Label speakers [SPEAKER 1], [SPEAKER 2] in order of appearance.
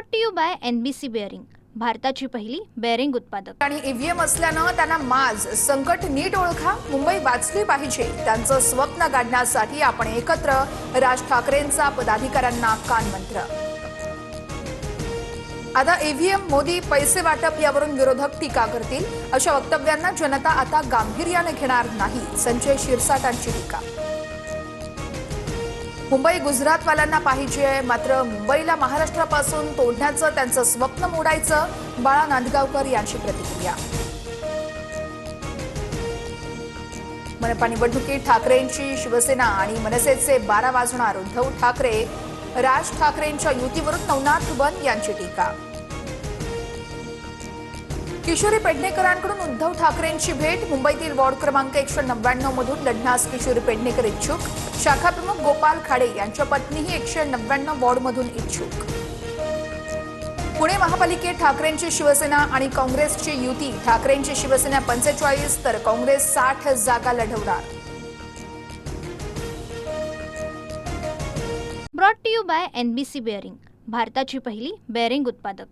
[SPEAKER 1] Brought to you by NBC Bearing, भारताची पहिली bearing उत्पादक.
[SPEAKER 2] आणि ईव्हीएम असल्यानं त्यांना माज संकट नीट ओळखा, मुंबई वाचली पाहिजे. त्यांचं स्वप्न गाडण्यासाठी आपण एकत्र, राज ठाकरेंचा पदाधिकाऱ्यांना कानमंत्र. आता ईव्हीएम, मोदी, पैसे वाटप यावरून विरोधक टीका करतील. अशा वक्तव्यांना जनता आता गांभीर्याने घेणार नाही. संजय शिरसाटांची टीका. मुंबई गुजरातवाल्यांना पाहिजे, मात्र मुंबईला महाराष्ट्रापासून तोडण्याचं त्यांचं स्वप्न मोडायचं. बाळा नांदगावकर यांची प्रतिक्रिया. मनपा निवडणुकीत ठाकरेंची शिवसेना आणि मनसेचे 12 वाजणार. उद्धव ठाकरे, राज ठाकरेंच्या युतीवरून नवनाथ बन यांची टीका. किशोरी पेडणेकरांकडून उद्धव ठाकरेंची भेट. मुंबईतील वॉर्ड क्रमांक 199 मधून लढण्यास किशोरी पेडणेकर इच्छुक. शाखा प्रमुख गोपाल खाडे यांच्या पत्नीही 199 वॉर्डमधून इच्छुक. पुणे महापालिकेत ठाकरेंची शिवसेना आणि काँग्रेसची युती. ठाकरेंची शिवसेना 45 तर काँग्रेस 60 जागा लढवणार.
[SPEAKER 1] Brought to you by NBC Bearing, भारताची पहिली बेअरिंग उत्पादक.